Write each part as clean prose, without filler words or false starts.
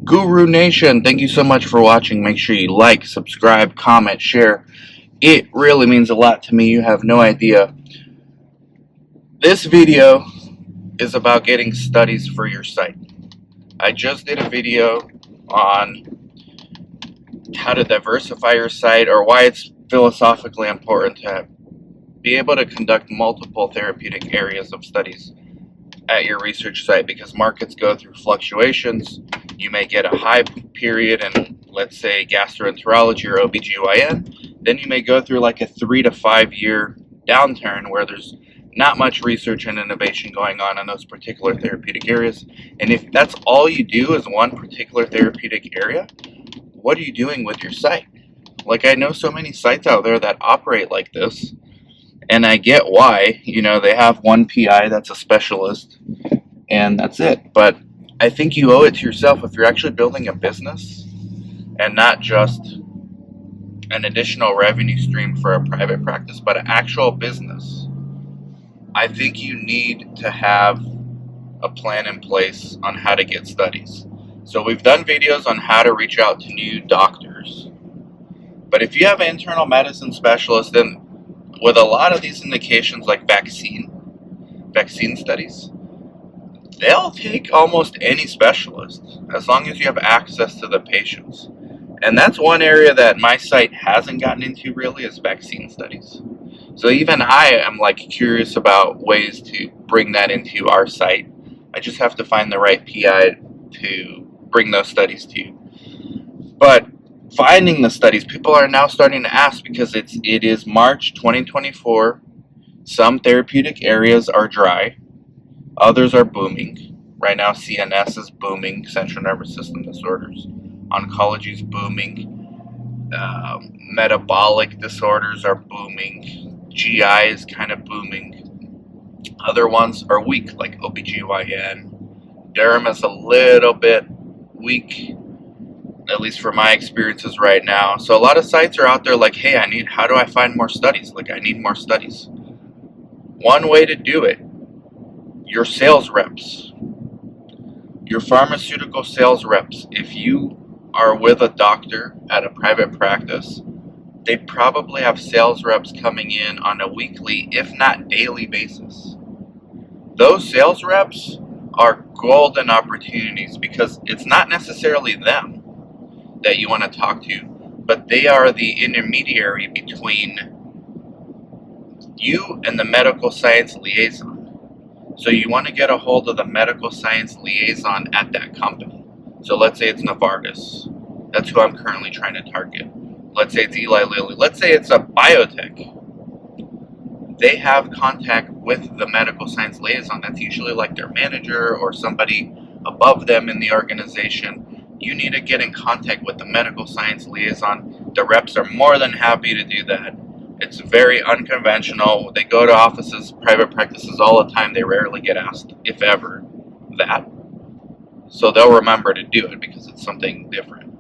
Guru Nation, thank you so much for watching. Make sure you like, subscribe, comment, share. It really means a lot to me. You have no idea. This video is about getting studies for your site. I just did a video on how to diversify your site, or why it's philosophically important to be able to conduct multiple therapeutic areas of studies at your research site, because markets go through fluctuations. You may get a high period in, let's say, gastroenterology or OBGYN. Then you may go through like a 3 to 5 year downturn where there's not much research and innovation going on in those particular therapeutic areas. And if that's all you do is one particular therapeutic area, what are you doing with your site? Like, I know so many sites out there that operate like this, and I get why. They have one PI that's a specialist, and that's it. But I think you owe it to yourself, if you're actually building a business and not just an additional revenue stream for a private practice, but an actual business. I think you need to have a plan in place on how to get studies. So we've done videos on how to reach out to new doctors. But if you have an internal medicine specialist, then with a lot of these indications like vaccine studies, they'll take almost any specialist as long as you have access to the patients. And that's one area that my site hasn't gotten into really, is vaccine studies. So even I am curious about ways to bring that into our site. I just have to find the right PI to bring those studies to you. But finding the studies, people are now starting to ask, because it is March 2024. Some therapeutic areas are dry, others are booming. Right now, CNS is booming, central nervous system disorders. Oncology is booming. Metabolic disorders are booming. GI is kind of booming. Other ones are weak, like OBGYN. Derm is a little bit weak, at least for my experiences right now. So a lot of sites are out there like, hey, how do I find more studies? I need more studies. One way to do it, your sales reps, your pharmaceutical sales reps. If you are with a doctor at a private practice, they probably have sales reps coming in on a weekly, if not daily basis. Those sales reps are golden opportunities, because it's not necessarily them that you want to talk to, but they are the intermediary between you and the medical science liaison. So you want to get a hold of the medical science liaison at that company. So let's say it's Novartis. That's who I'm currently trying to target. Let's say it's Eli Lilly. Let's say it's a biotech. They have contact with the medical science liaison. That's usually like their manager or somebody above them in the organization. You need to get in contact with the medical science liaison. The reps are more than happy to do that. It's very unconventional. They go to offices, private practices all the time. They rarely get asked, if ever, that. So they'll remember to do it because it's something different.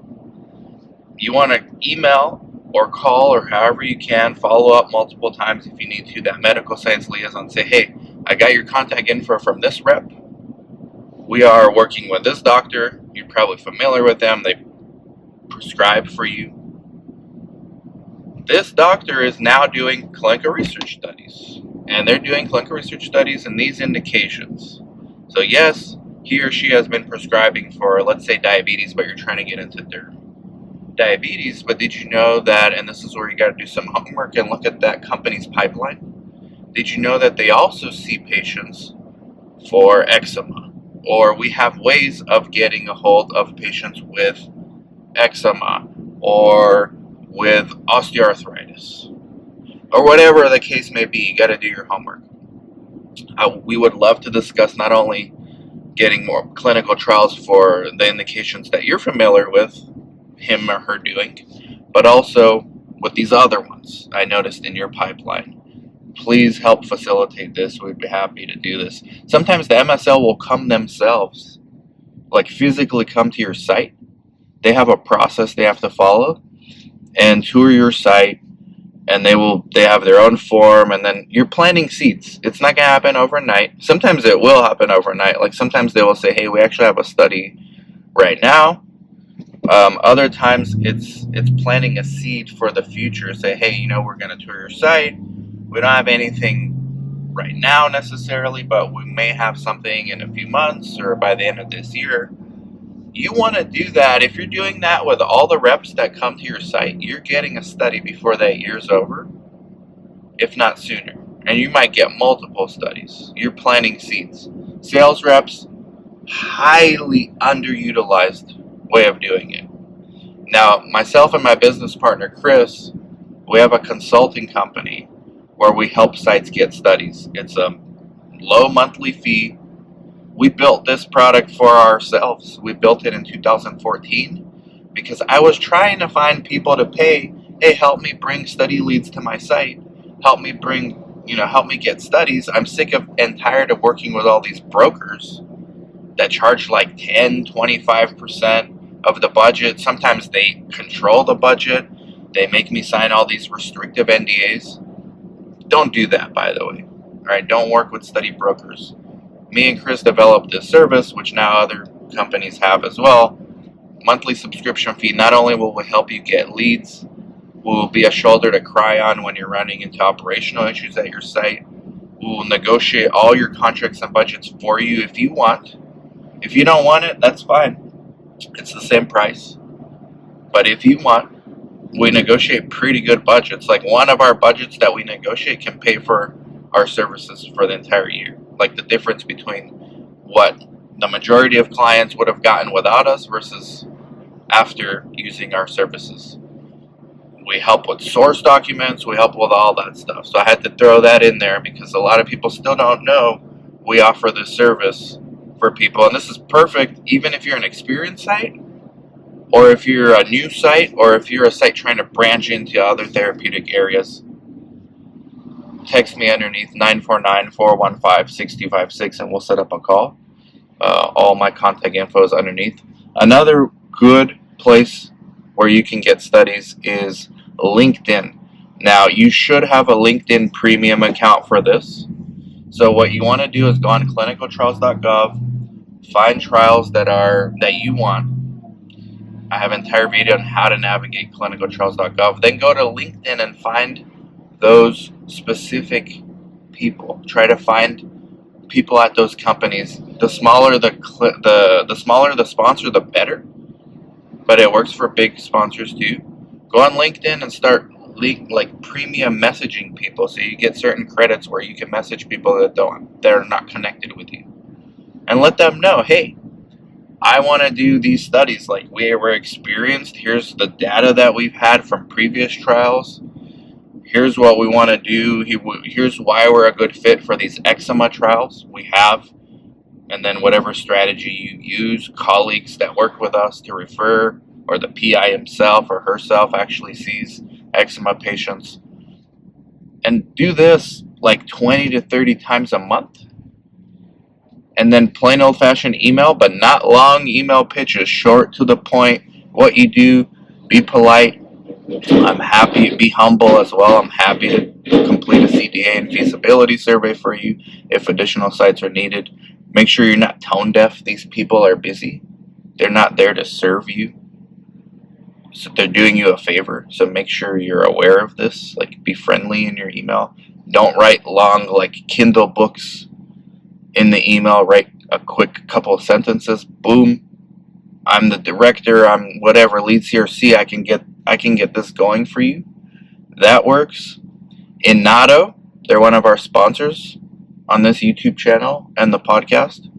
You want to email or call, or however you can, follow up multiple times if you need to, that medical science liaison. Say, hey, I got your contact info from this rep. We are working with this doctor. You're probably familiar with them. They prescribe for you. This doctor is now doing clinical research studies, and they're doing clinical research studies in these indications. So yes, he or she has been prescribing for, let's say, diabetes, but you're trying to get into diabetes. But did you know that, and this is where you got to do some homework and look at that company's pipeline, did you know that they also see patients for eczema? Or we have ways of getting a hold of patients with eczema, or with osteoarthritis, or whatever the case may be. You got to do your homework. We would love to discuss not only getting more clinical trials for the indications that you're familiar with him or her doing, but also with these other ones I noticed in your pipeline. Please help facilitate this. We'd be happy to do this. Sometimes the MSL will come themselves, physically come to your site. They have a process they have to follow and tour your site, and they have their own form, and then you're planting seeds. It's not going to happen overnight. Sometimes it will happen overnight. Sometimes they will say, hey, we actually have a study right now. Other times it's planting a seed for the future. Say, hey, we're going to tour your site. We don't have anything right now necessarily, but we may have something in a few months or by the end of this year. You want to do that. If you're doing that with all the reps that come to your site, you're getting a study before that year's over, if not sooner. And you might get multiple studies. You're planting seeds. Sales reps, highly underutilized way of doing it. Now, myself and my business partner, Chris, we have a consulting company where we help sites get studies. It's a low monthly fee. We built this product for ourselves. We built it in 2014 because I was trying to find people to pay, hey, help me bring study leads to my site. Help me get studies. I'm sick of and tired of working with all these brokers that charge like 10, 25% of the budget. Sometimes they control the budget. They make me sign all these restrictive NDAs. Don't do that, by the way. All right, don't work with study brokers. Me and Chris developed this service, which now other companies have as well. Monthly subscription fee. Not only will we help you get leads, we will be a shoulder to cry on when you're running into operational issues at your site. We will negotiate all your contracts and budgets for you if you want. If you don't want it, that's fine. It's the same price. But if you want, we negotiate pretty good budgets. Like one of our budgets that we negotiate can pay for our services for the entire year. Like the difference between what the majority of clients would have gotten without us versus after using our services. We help with source documents. We help with all that stuff. So I had to throw that in there because a lot of people still don't know we offer this service for people. And this is perfect even if you're an experienced site, or if you're a new site, or if you're a site trying to branch into other therapeutic areas. Text me underneath 949-415-6056 and we'll set up a call. All my contact info is underneath. Another good place where you can get studies is LinkedIn. Now, you should have a LinkedIn premium account for this. So what you want to do is go on clinicaltrials.gov, find trials that you want. I have an entire video on how to navigate clinicaltrials.gov. Then go to LinkedIn and find those specific people. Try to find people at those companies. The smaller the sponsor, the better. But it works for big sponsors too. Go on LinkedIn and start premium messaging people, so you get certain credits where you can message people that are not connected with you, and let them know, hey, I want to do these studies. Like, we're experienced. Here's the data that we've had from previous trials. Here's what we want to do. Here's why we're a good fit for these eczema trials we have. And then whatever strategy you use, colleagues that work with us to refer, or the PI himself or herself actually sees eczema patients. And do this like 20 to 30 times a month. And then plain old-fashioned email, but not long email pitches, short to the point. What you do, be polite. I'm happy, be humble as well. I'm happy to complete a CDA and feasibility survey for you if additional sites are needed. Make sure you're not tone deaf. These people are busy. They're not there to serve you. So they're doing you a favor. So make sure you're aware of this. Like, be friendly in your email. Don't write long, like, Kindle books in the email. Write a quick couple of sentences. Boom. I'm the director. I'm whatever, lead CRC. I can get this going for you. That works. Inato, they're one of our sponsors on this YouTube channel and the podcast.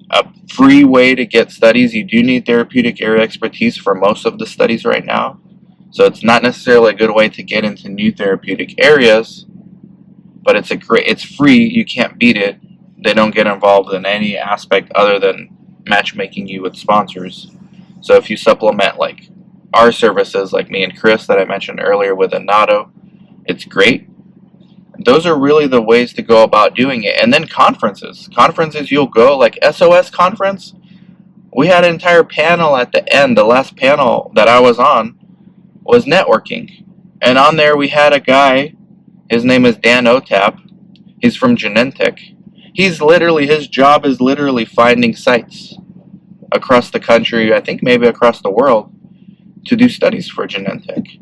A free way to get studies. You do need therapeutic area expertise for most of the studies right now. So it's not necessarily a good way to get into new therapeutic areas, but it's free. You can't beat it. They don't get involved in any aspect other than matchmaking you with sponsors. So if you supplement like our services, like me and Chris that I mentioned earlier with Inato, it's great. Those are really the ways to go about doing it. And then conferences you'll go, like SOS conference. We had an entire panel at the end. The last panel that I was on was networking, and on there we had a guy. His name is Dan Otap. He's from Genentech. His job is literally finding sites. across the country, I think maybe across the world, to do studies for Genentech.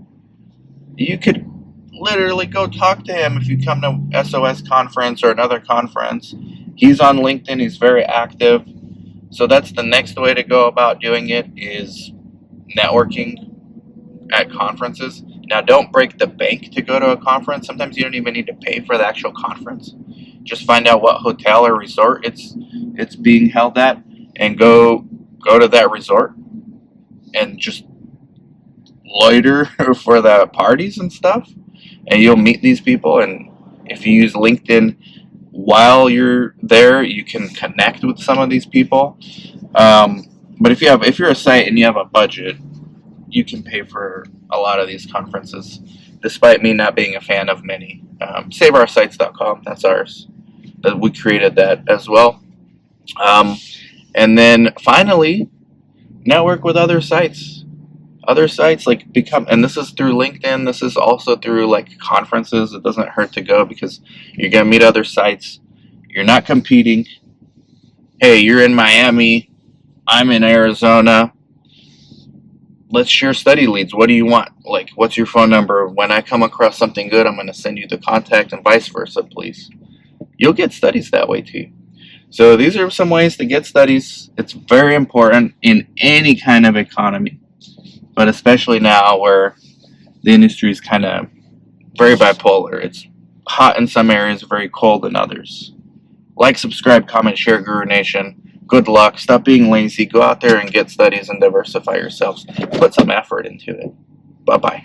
You could literally go talk to him if you come to SOS conference or another conference. He's on LinkedIn, he's very active. So that's the next way to go about doing it, is networking at conferences. Now, don't break the bank to go to a conference. Sometimes you don't even need to pay for the actual conference. Just find out what hotel or resort it's being held at, and go to that resort and just loiter for the parties and stuff. And you'll meet these people. And if you use LinkedIn while you're there, you can connect with some of these people. But if you're a site and you have a budget, you can pay for a lot of these conferences, despite me not being a fan of many. SaveOurSites.com, that's ours. We created that as well. And then finally, network with other sites. Other sites, like, and this is through LinkedIn, this is also through like conferences. It doesn't hurt to go, because you're going to meet other sites. You're not competing. Hey, you're in Miami, I'm in Arizona. Let's share study leads. What do you want? Like, what's your phone number? When I come across something good, I'm going to send you the contact, and vice versa, please. You'll get studies that way too. So these are some ways to get studies. It's very important in any kind of economy, but especially now where the industry is kind of very bipolar. It's hot in some areas, very cold in others. Like, subscribe, comment, share, Guru Nation. Good luck. Stop being lazy. Go out there and get studies and diversify yourselves. Put some effort into it. Bye-bye.